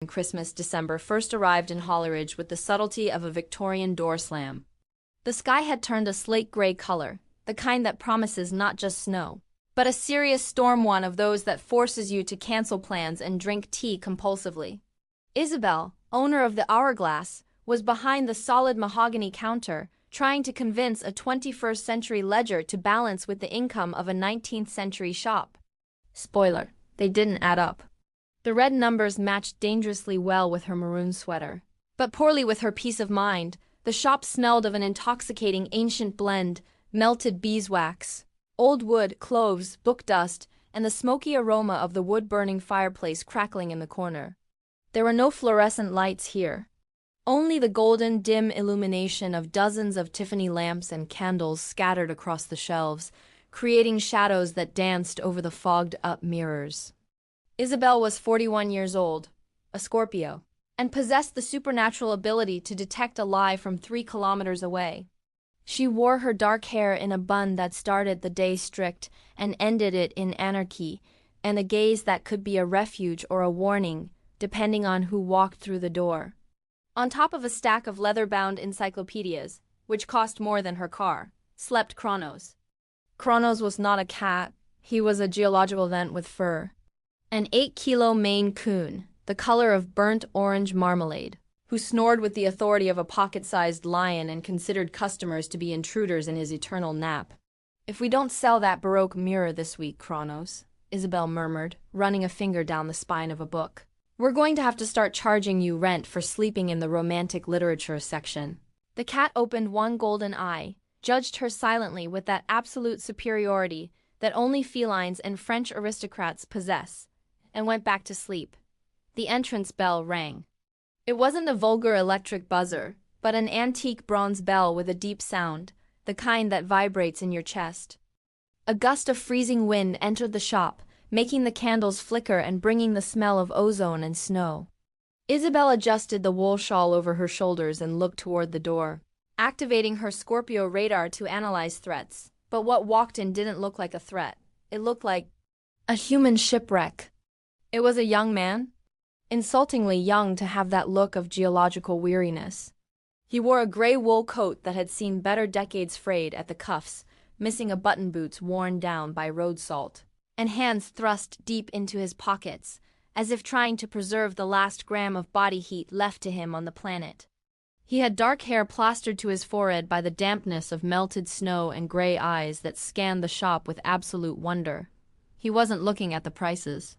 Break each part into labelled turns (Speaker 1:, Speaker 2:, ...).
Speaker 1: Christmas December first arrived in Hollyridge with the subtlety of a Victorian door slam. The sky had turned a slate gray color, the kind that promises not just snow, but a serious storm, one of those that forces you to cancel plans and drink tea compulsively. Isabel, owner of the Hourglass, was behind the solid mahogany counter, trying to convince a 21st century ledger to balance with the income of a 19th century shop. Spoiler, they didn't add up. The red numbers matched dangerously well with her maroon sweater, but poorly with her peace of mind. The shop smelled of an intoxicating ancient blend, melted beeswax, old wood, cloves, book dust, and the smoky aroma of the wood-burning fireplace crackling in the corner. There were no fluorescent lights here. Only the golden, dim illumination of dozens of Tiffany lamps and candles scattered across the shelves, creating shadows that danced over the fogged-up mirrors. Isabel was 41 years old, a Scorpio, and possessed the supernatural ability to detect a lie from 3 kilometers away. She wore her dark hair in a bun that started the day strict and ended it in anarchy, and a gaze that could be a refuge or a warning, depending on who walked through the door. On top of a stack of leather-bound encyclopedias, which cost more than her car, slept Kronos. Kronos was not a cat, he was a geological event with fur. An 8-kilo Maine Coon, the color of burnt orange marmalade, who snored with the authority of a pocket-sized lion and considered customers to be intruders in his eternal nap. "If we don't sell that Baroque mirror this week, Kronos," Isabel murmured, running a finger down the spine of a book, "we're going to have to start charging you rent for sleeping in the romantic literature section." The cat opened one golden eye, judged her silently with that absolute superiority that only felines and French aristocrats possess, and went back to sleep. The entrance bell rang. It wasn't a vulgar electric buzzer, but an antique bronze bell with a deep sound, the kind that vibrates in your chest. A gust of freezing wind entered the shop, making the candles flicker and bringing the smell of ozone and snow. Isabel adjusted the wool shawl over her shoulders and looked toward the door, activating her Scorpio radar to analyze threats. But what walked in didn't look like a threat. It looked like a human shipwreck. It was a young man, insultingly young to have that look of geological weariness. He wore a gray wool coat that had seen better decades, frayed at the cuffs, missing a button, boots worn down by road salt, and hands thrust deep into his pockets, as if trying to preserve the last gram of body heat left to him on the planet. He had dark hair plastered to his forehead by the dampness of melted snow and gray eyes that scanned the shop with absolute wonder. He wasn't looking at the prices.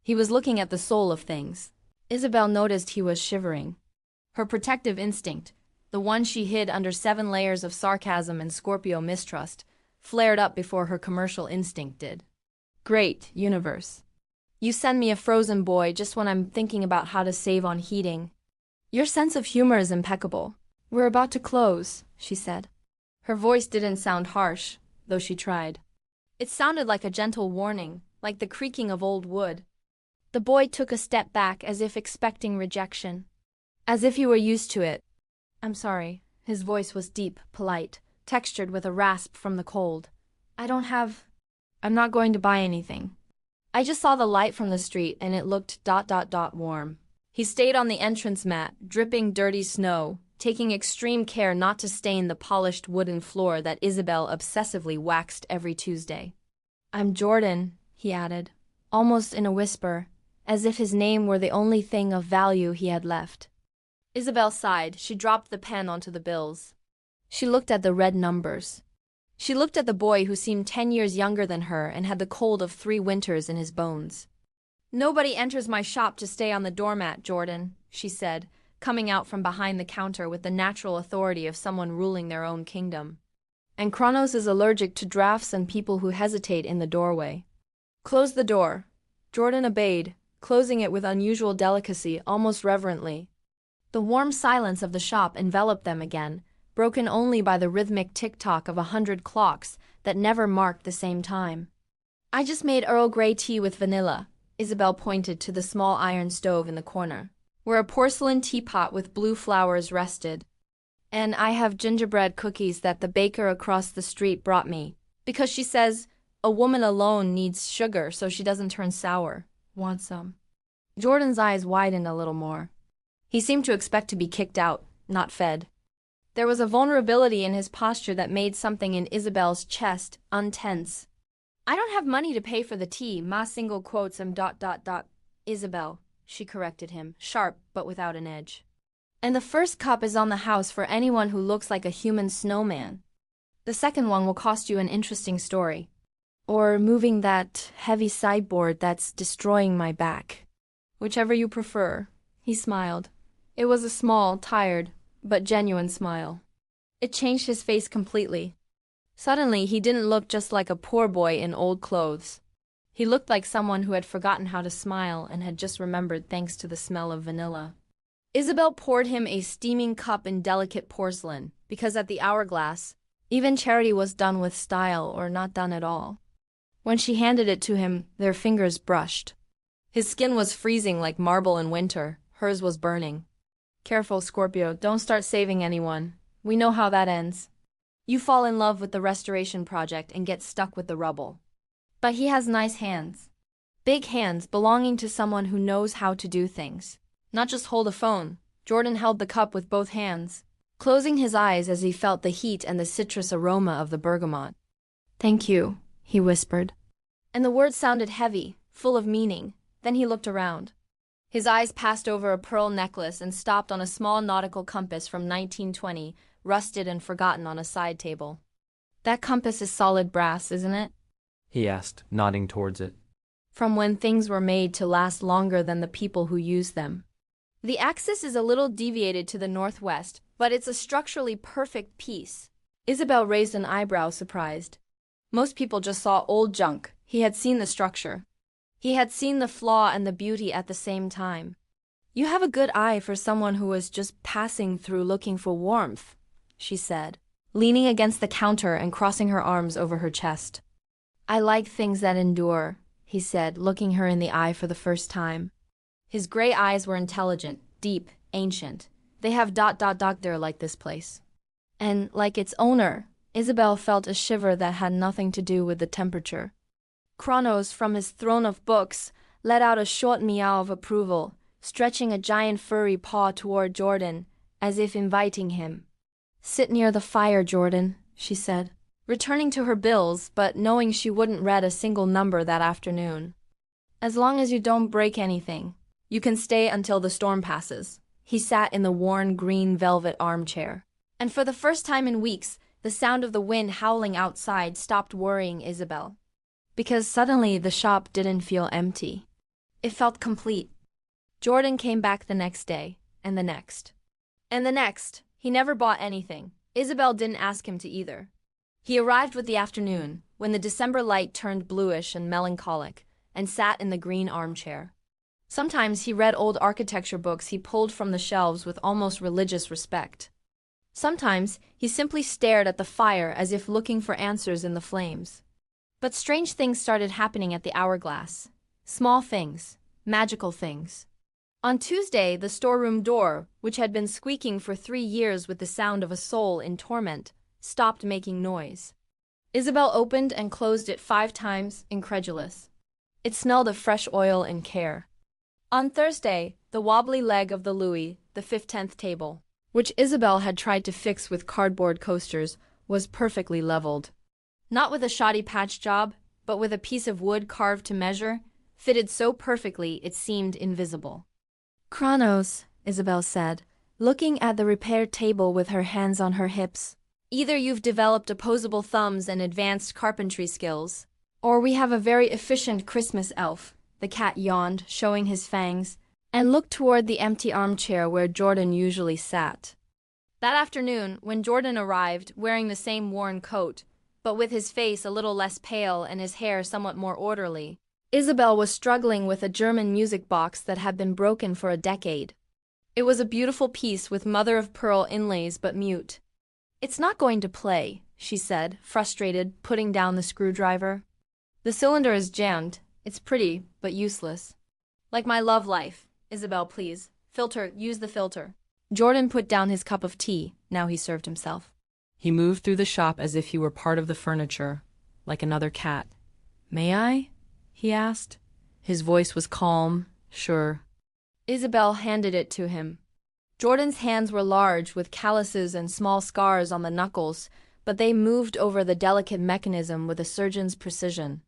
Speaker 1: He was looking at the soul of things. Isabel noticed he was shivering. Her protective instinct, the one she hid under 7 layers of sarcasm and Scorpio mistrust, flared up before her commercial instinct did. "Great, universe. You send me a frozen boy just when I'm thinking about how to save on heating. Your sense of humor is impeccable. We're about to close," she said. Her voice didn't sound harsh, though she tried. It sounded like a gentle warning, like the creaking of old wood. The boy took a step back as if expecting rejection. "As if you were used to it." "I'm sorry." His voice was deep, polite, textured with a rasp from the cold. I'm not going to buy anything. I just saw the light from the street and it looked ... warm." He stayed on the entrance mat, dripping dirty snow, taking extreme care not to stain the polished wooden floor that Isabel obsessively waxed every Tuesday. "I'm Jordan," he added, almost in a whisper, as if his name were the only thing of value he had left. Isabel sighed. She dropped the pen onto the bills. She looked at the red numbers. She looked at the boy who seemed 10 years younger than her and had the cold of 3 winters in his bones. "Nobody enters my shop to stay on the doormat, Jordan," she said, coming out from behind the counter with the natural authority of someone ruling their own kingdom. "And Kronos is allergic to drafts and people who hesitate in the doorway. Close the door." Jordan obeyed, closing it with unusual delicacy, almost reverently. The warm silence of the shop enveloped them again, broken only by the rhythmic tick-tock of 100 clocks that never marked the same time. "I just made Earl Grey tea with vanilla." Isabel pointed to the small iron stove in the corner, where a porcelain teapot with blue flowers rested. "And I have gingerbread cookies that the baker across the street brought me, because she says a woman alone needs sugar so she doesn't turn sour. Want some?" Jordan's eyes widened a little more. He seemed to expect to be kicked out, not fed. There was a vulnerability in his posture that made something in Isabel's chest untense. I don't have money to pay for the tea, ma single quotes Isabel, she corrected him, sharp but without an edge. And the first cup is on the house for anyone who looks like a human snowman. The second one will cost you an interesting story. Or moving that heavy sideboard that's destroying my back. Whichever you prefer, he smiled. It was a small, tired, but genuine smile. It changed his face completely. Suddenly, he didn't look just like a poor boy in old clothes. He looked like someone who had forgotten how to smile and had just remembered thanks to the smell of vanilla. Isabel poured him a steaming cup in delicate porcelain, because at the Hourglass, even charity was done with style or not done at all. When she handed it to him, their fingers brushed. His skin was freezing like marble in winter, hers was burning. Careful, Scorpio, don't start saving anyone. We know how that ends. You fall in love with the restoration project and get stuck with the rubble. But he has nice hands. Big hands belonging to someone who knows how to do things. Not just hold a phone. Jordan held the cup with both hands, closing his eyes as he felt the heat and the citrus aroma of the bergamot. Thank you, he whispered. And the words sounded heavy, full of meaning. Then he looked around. His eyes passed over a pearl necklace and stopped on a small nautical compass from 1920, rusted and forgotten on a side table. That compass is solid brass, isn't it?
Speaker 2: He asked, nodding towards it.
Speaker 1: From when things were made to last longer than the people who used them. The axis is a little deviated to the northwest, but it's a structurally perfect piece. Isabel raised an eyebrow, surprised. Most people just saw old junk. He had seen the structure. He had seen the flaw and the beauty at the same time. You have a good eye for someone who was just passing through looking for warmth, she said, leaning against the counter and crossing her arms over her chest. I like things that endure, he said, looking her in the eye for the first time. His gray eyes were intelligent, deep, ancient. They have ... They're like this place. And, like its owner, Isabel felt a shiver that had nothing to do with the temperature. Kronos, from his throne of books, let out a short meow of approval, stretching a giant furry paw toward Jordan, as if inviting him. Sit near the fire, Jordan, she said, returning to her bills, but knowing she wouldn't read a single number that afternoon. As long as you don't break anything, you can stay until the storm passes. He sat in the worn green velvet armchair. And for the first time in weeks, the sound of the wind howling outside stopped worrying Isabel. Because suddenly the shop didn't feel empty. It felt complete. Jordan came back the next day, and the next. And the next. He never bought anything. Isabel didn't ask him to either. He arrived with the afternoon, when the December light turned bluish and melancholic, and sat in the green armchair. Sometimes he read old architecture books he pulled from the shelves with almost religious respect. Sometimes he simply stared at the fire as if looking for answers in the flames. But strange things started happening at the Hourglass. Small things, magical things. On Tuesday, the storeroom door, which had been squeaking for 3 years with the sound of a soul in torment, stopped making noise. Isabel opened and closed it 5 times, incredulous. It smelled of fresh oil and care. On Thursday, the wobbly leg of the Louis, the 15th table, which Isabel had tried to fix with cardboard coasters, was perfectly leveled. Not with a shoddy patch job, but with a piece of wood carved to measure, fitted so perfectly it seemed invisible. Kronos, Isabel said, looking at the repaired table with her hands on her hips. Either you've developed opposable thumbs and advanced carpentry skills, or we have a very efficient Christmas elf. The cat yawned, showing his fangs, and looked toward the empty armchair where Jordan usually sat. That afternoon, when Jordan arrived, wearing the same worn coat, but with his face a little less pale and his hair somewhat more orderly, Isabel was struggling with a German music box that had been broken for a decade. It was a beautiful piece with mother-of-pearl inlays but mute. It's not going to play, she said, frustrated, putting down the screwdriver. The cylinder is jammed. It's pretty, but useless. Like my love life. Isabel, please. Filter, use the filter. Jordan put down his cup of tea. Now he served himself.
Speaker 2: He moved through the shop as if he were part of the furniture, like another cat. May I? He asked. His voice was calm, sure,
Speaker 1: Isabel handed it to him. Jordan's hands were large, with calluses and small scars on the knuckles, but they moved over the delicate mechanism with a surgeon's precision.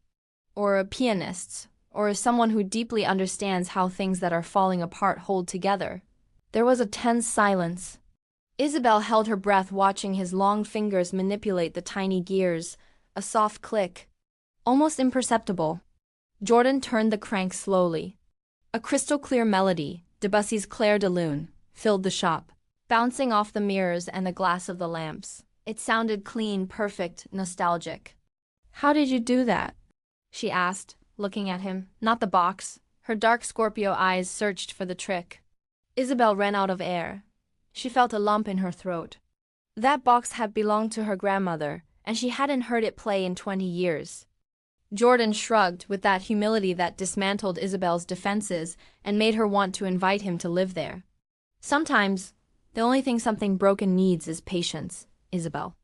Speaker 1: Or a pianist's, or someone who deeply understands how things that are falling apart hold together. There was a tense silence. Isabel held her breath, watching his long fingers manipulate the tiny gears, a soft click, almost imperceptible. Jordan turned the crank slowly. A crystal-clear melody, Debussy's Clair de Lune, filled the shop, bouncing off the mirrors and the glass of the lamps. It sounded clean, perfect, nostalgic. "How did you do that?" she asked, looking at him, not the box. Her dark Scorpio eyes searched for the trick. Isabel ran out of air. She felt a lump in her throat. That box had belonged to her grandmother, and she hadn't heard it play in 20 years. Jordan shrugged with that humility that dismantled Isabel's defenses and made her want to invite him to live there. Sometimes, the only thing something broken needs is patience, Isabel.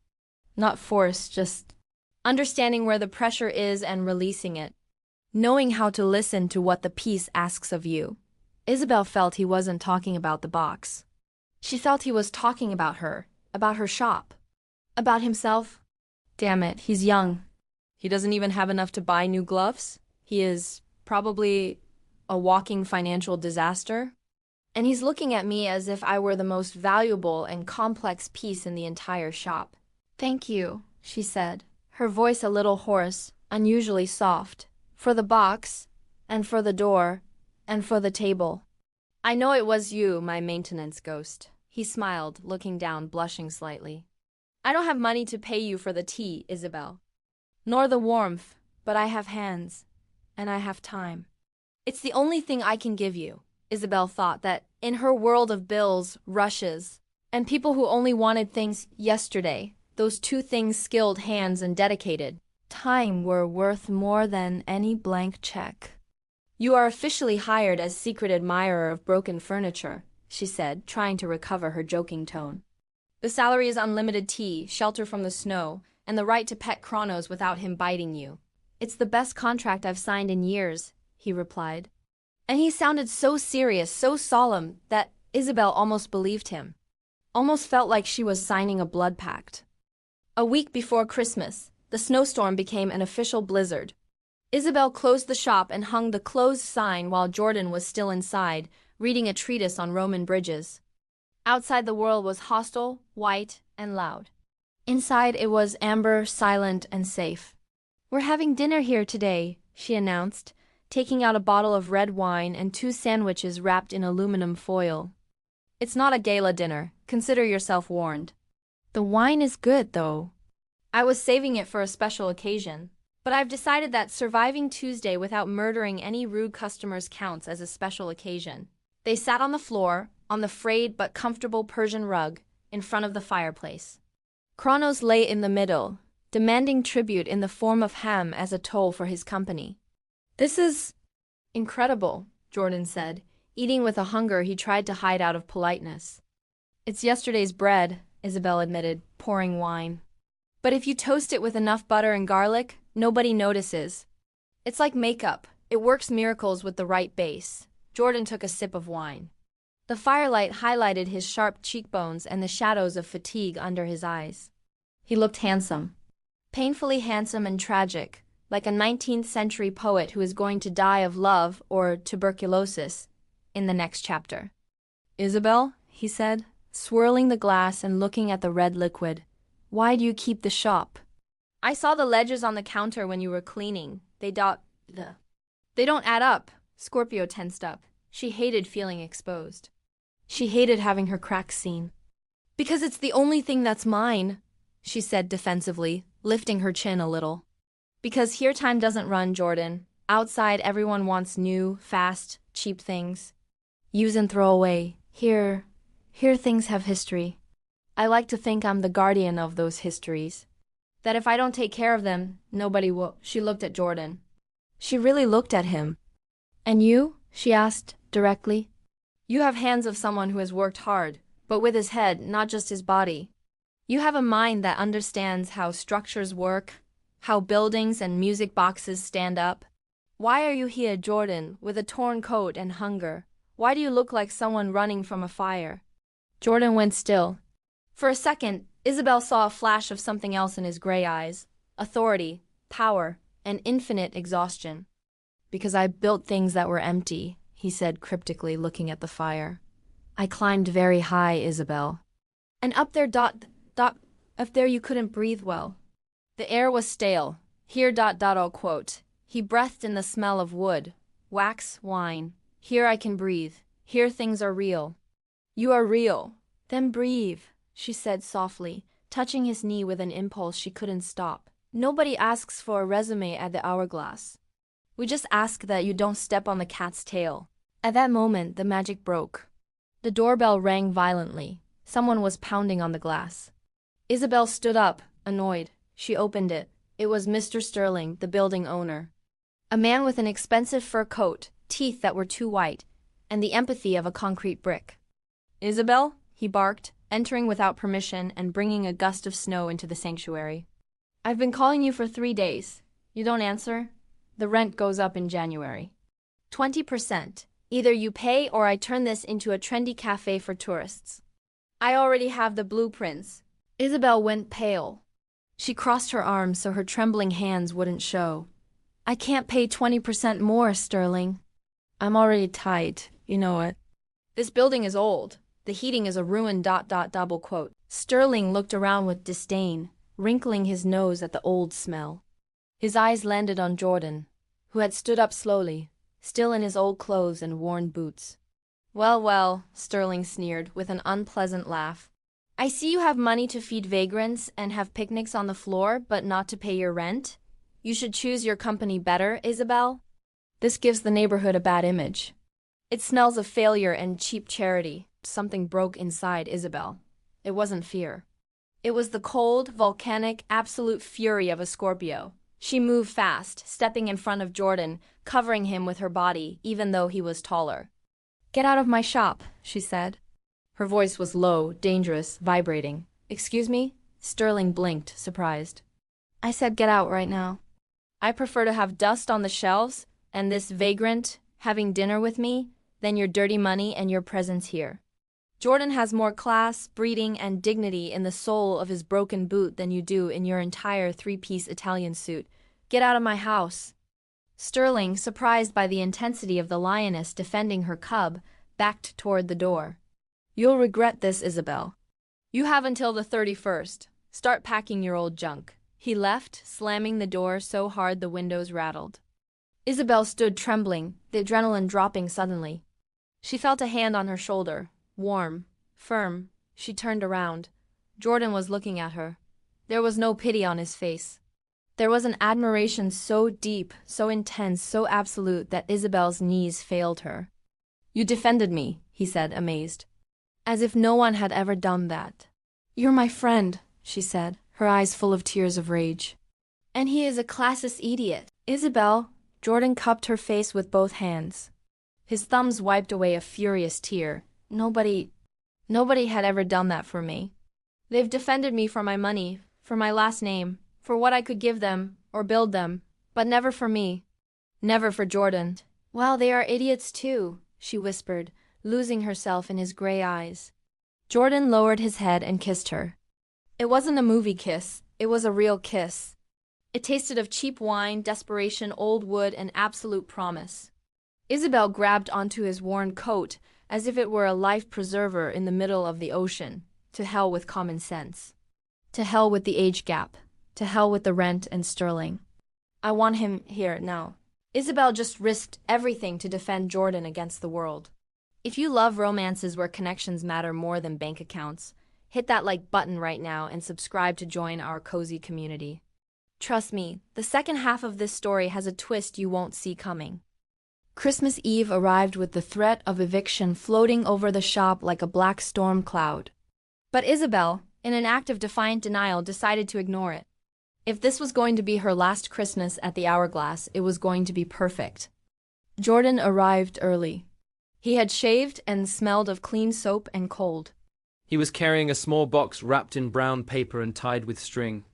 Speaker 1: Not force, just understanding where the pressure is and releasing it. Knowing how to listen to what the piece asks of you. Isabel felt he wasn't talking about the box. She felt he was talking about her shop, about himself. Damn it, he's young. He doesn't even have enough to buy new gloves. He is probably a walking financial disaster. And he's looking at me as if I were the most valuable and complex piece in the entire shop. "Thank you," she said, her voice a little hoarse, unusually soft, "for the box, and for the door, and for the table." "I know it was you, my maintenance ghost," he smiled, looking down, blushing slightly. "I don't have money to pay you for the tea, Isabel. Nor the warmth, but I have hands, and I have time. It's the only thing I can give you." Isabel thought that in her world of bills, rushes, and people who only wanted things yesterday, those two things, skilled hands and dedicated time, were worth more than any blank check. "You are officially hired as secret admirer of broken furniture," she said, trying to recover her joking tone. "The salary is unlimited tea, shelter from the snow, and the right to pet Kronos without him biting you." "It's the best contract I've signed in years," he replied. And he sounded so serious, so solemn, that Isabel almost believed him. Almost felt like she was signing a blood pact. A week before Christmas, the snowstorm became an official blizzard. Isabel closed the shop and hung the closed sign while Jordan was still inside, reading a treatise on Roman bridges. Outside, the world was hostile, white, and loud. Inside, it was amber, silent, and safe. "We're having dinner here today," she announced, taking out a bottle of red wine and 2 sandwiches wrapped in aluminum foil. "It's not a gala dinner. Consider yourself warned." "The wine is good, though." "I was saving it for a special occasion. But I've decided that surviving Tuesday without murdering any rude customers counts as a special occasion." They sat on the floor, on the frayed but comfortable Persian rug, in front of the fireplace. Kronos lay in the middle, demanding tribute in the form of ham as a toll for his company. "This is incredible," Jordan said, eating with a hunger he tried to hide out of politeness. "It's yesterday's bread," Isabel admitted, pouring wine. "But if you toast it with enough butter and garlic, nobody notices. It's like makeup. It works miracles with the right base." Jordan took a sip of wine. The firelight highlighted his sharp cheekbones and the shadows of fatigue under his eyes. He looked handsome. Painfully handsome and tragic, like a 19th century poet who is going to die of love or tuberculosis in the next chapter. "Isabel," he said, swirling the glass and looking at the red liquid, "why do you keep the shop?" "I saw the ledgers on the counter when you were cleaning. They don't add up." Scorpio tensed up. She hated feeling exposed. She hated having her cracks seen. "Because it's the only thing that's mine," she said defensively, lifting her chin a little. "Because here time doesn't run, Jordan. Outside, everyone wants new, fast, cheap things. Use and throw away. Here things have history. I like to think I'm the guardian of those histories. That if I don't take care of them, nobody will." She looked at Jordan. She really looked at him. "And you?" she asked, directly. "You have hands of someone who has worked hard, but with his head, not just his body. You have a mind that understands how structures work, how buildings and music boxes stand up. Why are you here, Jordan, with a torn coat and hunger? Why do you look like someone running from a fire? Jordan went still. For a second, Isabel saw a flash of something else in his gray eyes. Authority, power, and infinite exhaustion. Because I built things that were empty, he said cryptically, looking at the fire. I climbed very high, Isabel. And up there up there you couldn't breathe well. The air was stale. Here I'll quote. He breathed in the smell of wood, wax, wine. Here I can breathe. Here things are real. You are real. Then breathe, she said softly, touching his knee with an impulse she couldn't stop. Nobody asks for a resume at the Hourglass. We just ask that you don't step on the cat's tail. At that moment, the magic broke. The doorbell rang violently. Someone was pounding on the glass. Isabel stood up, annoyed. She opened it. It was Mr. Sterling, the building owner. A man with an expensive fur coat, teeth that were too white, and the empathy of a concrete brick. Isabel, he barked, entering without permission and bringing a gust of snow into the sanctuary. I've been calling you for 3 days. You don't answer? The rent goes up in January. 20%. Either you pay or I turn this into a trendy cafe for tourists. I already have the blueprints. Isabel went pale. She crossed her arms so her trembling hands wouldn't show. I can't pay 20% more, Sterling. I'm already tight, you know it. This building is old. The heating is a ruin. Double quote. Sterling looked around with disdain, wrinkling his nose at the old smell. His eyes landed on Jordan, who had stood up slowly, still in his old clothes and worn boots. Well, well, Sterling sneered with an unpleasant laugh. I see you have money to feed vagrants and have picnics on the floor, but not to pay your rent. You should choose your company better, Isabel. This gives the neighborhood a bad image. It smells of failure and cheap charity. Something broke inside Isabel. It wasn't fear. It was the cold, volcanic, absolute fury of a Scorpio. She moved fast, stepping in front of Jordan, covering him with her body, even though he was taller. Get out of my shop, she said. Her voice was low, dangerous, vibrating. Excuse me? Sterling blinked, surprised. I said get out right now. I prefer to have dust on the shelves, and this vagrant having dinner with me, than your dirty money and your presence here. Jordan has more class, breeding, and dignity in the sole of his broken boot than you do in your entire 3-piece Italian suit. Get out of my house. Sterling, surprised by the intensity of the lioness defending her cub, backed toward the door. You'll regret this, Isabel. You have until the 31st. Start packing your old junk. He left, slamming the door so hard the windows rattled. Isabel stood trembling, the adrenaline dropping suddenly. She felt a hand on her shoulder, warm, firm. She turned around. Jordan was looking at her. There was no pity on his face. There was an admiration so deep, so intense, so absolute that Isabel's knees failed her. You defended me, he said, amazed. As if no one had ever done that. You're my friend, she said, her eyes full of tears of rage. And he is a classist idiot. Isabel, Jordan cupped her face with both hands. His thumbs wiped away a furious tear. Nobody had ever done that for me. They've defended me for my money, for my last name, for what I could give them, or build them, but never for me. Never for Jordan. Well, they are idiots too, she whispered, losing herself in his gray eyes. Jordan lowered his head and kissed her. It wasn't a movie kiss, it was a real kiss. It tasted of cheap wine, desperation, old wood, and absolute promise. Isabel grabbed onto his worn coat as if it were a life preserver in the middle of the ocean. To hell with common sense. To hell with the age gap. To hell with the rent and Sterling. I want him here now. Isabel just risked everything to defend Jordan against the world. If you love romances where connections matter more than bank accounts, hit that like button right now and subscribe to join our cozy community. Trust me, the second half of this story has a twist you won't see coming. Christmas Eve arrived with the threat of eviction floating over the shop like a black storm cloud. But Isabel, in an act of defiant denial, decided to ignore it. If this was going to be her last Christmas at the Hourglass, it was going to be perfect. Jordan arrived early. He had shaved and smelled of clean soap and cold.
Speaker 3: He was carrying a small box wrapped in brown paper and tied with string.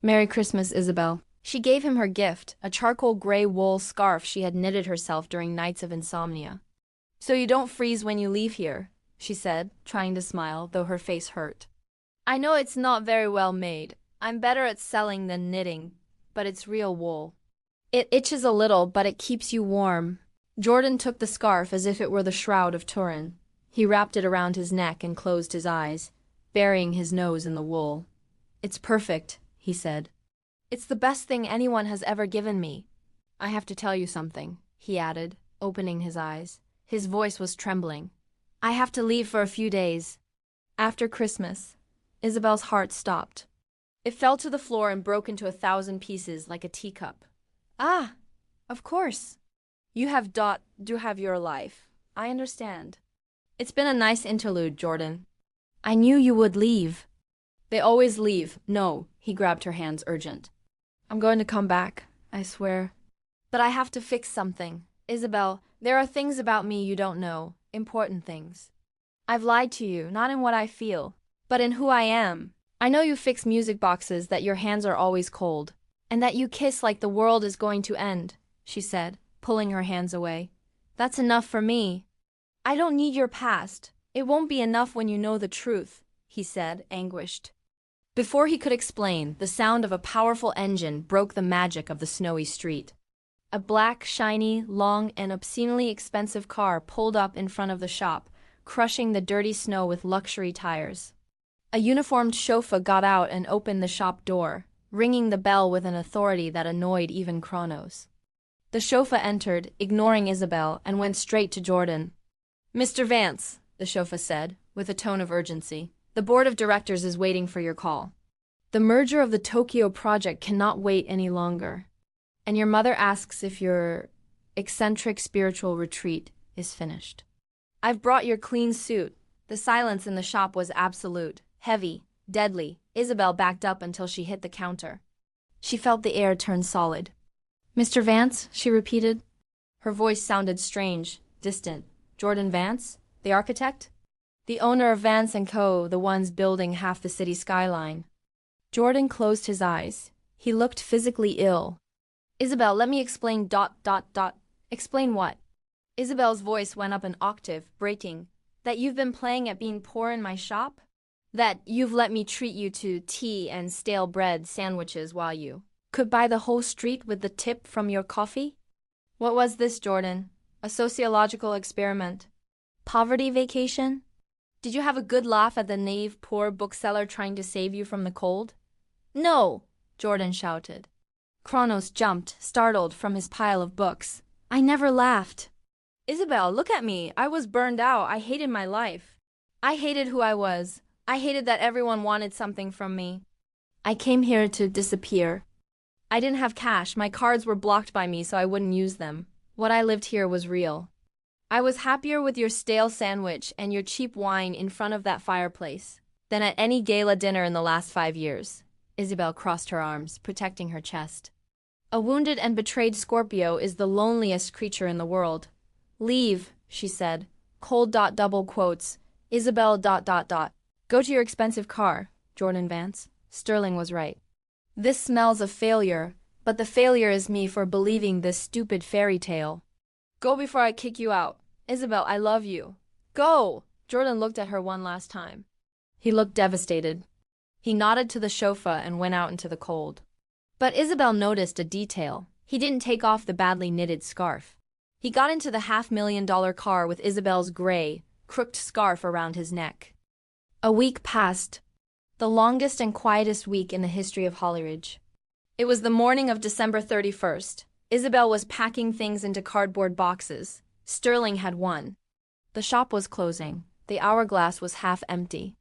Speaker 1: Merry Christmas, Isabel. She gave him her gift, a charcoal gray wool scarf she had knitted herself during nights of insomnia. So you don't freeze when you leave here, she said, trying to smile, though her face hurt. I know it's not very well made. I'm better at selling than knitting, but it's real wool. It itches a little, but it keeps you warm. Jordan took the scarf as if it were the shroud of Turin. He wrapped it around his neck and closed his eyes, burying his nose in the wool. It's perfect, he said. It's the best thing anyone has ever given me. I have to tell you something, he added, opening his eyes. His voice was trembling. I have to leave for a few days. After Christmas. Isabel's heart stopped. It fell to the floor and broke into 1,000 pieces like a teacup. Ah, of course. You have your life. I understand. It's been a nice interlude, Jordan. I knew you would leave. They always leave. No, he grabbed her hands, urgent. I'm going to come back, I swear. But I have to fix something. Isabel, there are things about me you don't know, important things. I've lied to you, not in what I feel, but in who I am. I know you fix music boxes, that your hands are always cold, and that you kiss like the world is going to end, she said, pulling her hands away. That's enough for me. I don't need your past. It won't be enough when you know the truth, he said, anguished. Before he could explain, the sound of a powerful engine broke the magic of the snowy street. A black, shiny, long, and obscenely expensive car pulled up in front of the shop, crushing the dirty snow with luxury tires. A uniformed chauffeur got out and opened the shop door, ringing the bell with an authority that annoyed even Kronos. The chauffeur entered, ignoring Isabel, and went straight to Jordan. Mr. Vance, the chauffeur said, with a tone of urgency, the board of directors is waiting for your call. The merger of the Tokyo project cannot wait any longer. And your mother asks if your eccentric spiritual retreat is finished. I've brought your clean suit. The silence in the shop was absolute, heavy, deadly. Isabel backed up until she hit the counter. She felt the air turn solid. Mr. Vance, she repeated. Her voice sounded strange, distant. Jordan Vance? The architect? The owner of Vance & Co., the ones building half the city skyline. Jordan closed his eyes. He looked physically ill. Isabel, let me explain ... Explain what? Isabel's voice went up an octave, breaking. That you've been playing at being poor in my shop? That you've let me treat you to tea and stale bread sandwiches while you could buy the whole street with the tip from your coffee? What was this, Jordan? A sociological experiment? Poverty vacation? Did you have a good laugh at the naive poor bookseller trying to save you from the cold? No, Jordan shouted. Kronos jumped, startled, from his pile of books. I never laughed. Isabel, look at me. I was burned out. I hated my life. I hated who I was. I hated that everyone wanted something from me. I came here to disappear. I didn't have cash. My cards were blocked by me so I wouldn't use them. What I lived here was real. I was happier with your stale sandwich and your cheap wine in front of that fireplace than at any gala dinner in the last 5 years. Isabel crossed her arms, protecting her chest. A wounded and betrayed Scorpio is the loneliest creature in the world. Leave, she said. Cold ... double quotes. Isabel ... Go to your expensive car, Jordan Vance. Sterling was right. This smells of failure, but the failure is me for believing this stupid fairy tale. Go before I kick you out. Isabel, I love you. Go! Jordan looked at her one last time. He looked devastated. He nodded to the chauffeur and went out into the cold. But Isabel noticed a detail. He didn't take off the badly knitted scarf. He got into the $500,000 car with Isabel's gray, crooked scarf around his neck. A week passed. The longest and quietest week in the history of Hollyridge. It was the morning of December 31st. Isabel was packing things into cardboard boxes. Sterling had won. The shop was closing. The hourglass was half empty.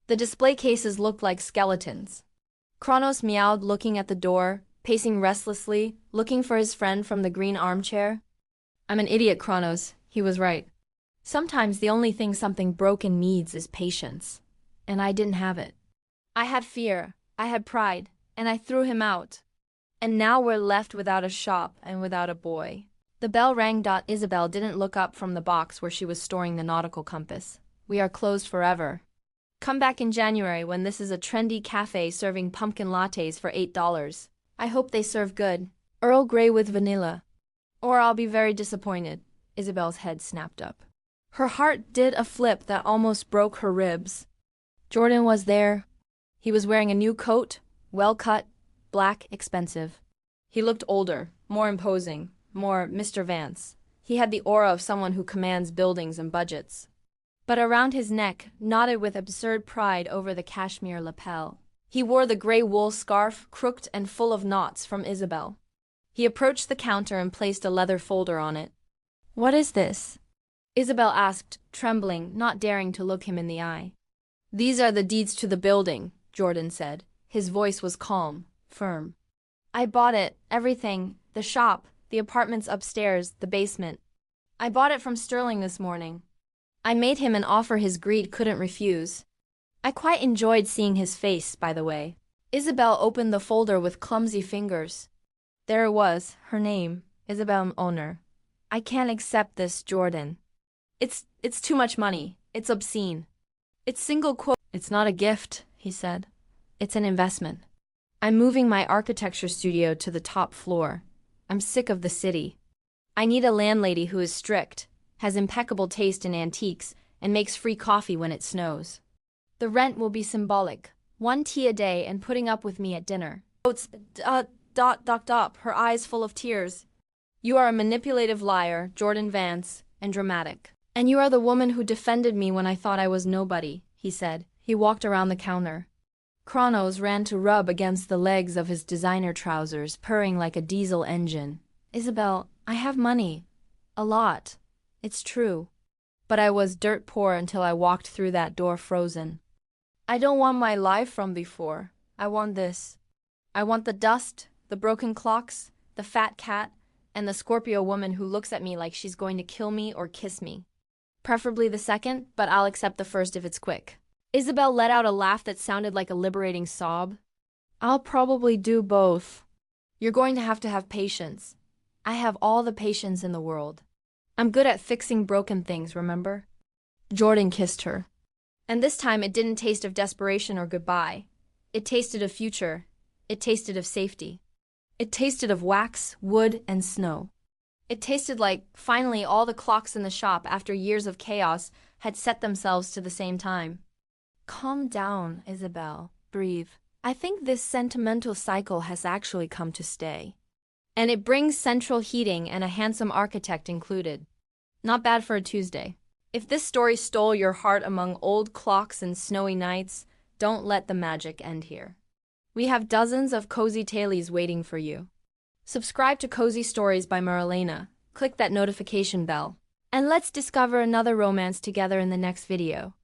Speaker 1: The display cases looked like skeletons. Kronos meowed, looking at the door, pacing restlessly, looking for his friend from the green armchair. I'm an idiot, Kronos. He was right. Sometimes the only thing something broken needs is patience. And I didn't have it. I had fear, I had pride, and I threw him out. And now we're left without a shop and without a boy. The bell rang. Isabel didn't look up from the box where she was storing the nautical compass. We are closed forever. Come back in January when this is a trendy cafe serving pumpkin lattes for $8. I hope they serve good. Earl Grey with vanilla. Or I'll be very disappointed. Isabel's head snapped up. Her heart did a flip that almost broke her ribs. Jordan was there. He was wearing a new coat, well cut, black, expensive. He looked older, more imposing, more Mr. Vance. He had the aura of someone who commands buildings and budgets. But around his neck, knotted with absurd pride over the cashmere lapel, he wore the gray wool scarf, crooked and full of knots, from Isabel. He approached the counter and placed a leather folder on it. "What is this?" Isabel asked, trembling, not daring to look him in the eye. "These are the deeds to the building," Jordan said. His voice was calm, firm. "I bought it, everything, the shop, the apartments upstairs, the basement. I bought it from Sterling this morning. I made him an offer his greed couldn't refuse. I quite enjoyed seeing his face, by the way." Isabel opened the folder with clumsy fingers. There it was, her name, Isabel owner. "I can't accept this, Jordan. It's too much money. It's obscene. It's single quote." "It's not a gift," he said. "It's an investment. I'm moving my architecture studio to the top floor. I'm sick of the city. I need a landlady who is strict, has impeccable taste in antiques, and makes free coffee when it snows. The rent will be symbolic, 1 tea a day and putting up with me at dinner." Her eyes full of tears. "You are a manipulative liar, Jordan Vance, and dramatic. And you are the woman who defended me when I thought I was nobody," he said. He walked around the counter. Chronos ran to rub against the legs of his designer trousers, purring like a diesel engine. "Isabel, I have money. A lot. It's true. But I was dirt poor until I walked through that door frozen. I don't want my life from before. I want this. I want the dust, the broken clocks, the fat cat, and the Scorpio woman who looks at me like she's going to kill me or kiss me. Preferably the second, but I'll accept the first if it's quick." Isabel let out a laugh that sounded like a liberating sob. "I'll probably do both. You're going to have patience. I have all the patience in the world. I'm good at fixing broken things, remember?" Jordan kissed her. And this time it didn't taste of desperation or goodbye. It tasted of future. It tasted of safety. It tasted of wax, wood, and snow. It tasted like, finally, all the clocks in the shop, after years of chaos, had set themselves to the same time. "Calm down, Isabel. Breathe. I think this sentimental cycle has actually come to stay. And it brings central heating and a handsome architect included. Not bad for a Tuesday. If this story stole your heart among old clocks and snowy nights, don't let the magic end here. We have dozens of cozy tailies waiting for you. Subscribe to Cozy Stories by Marylena. Click that notification bell. And let's discover another romance together in the next video.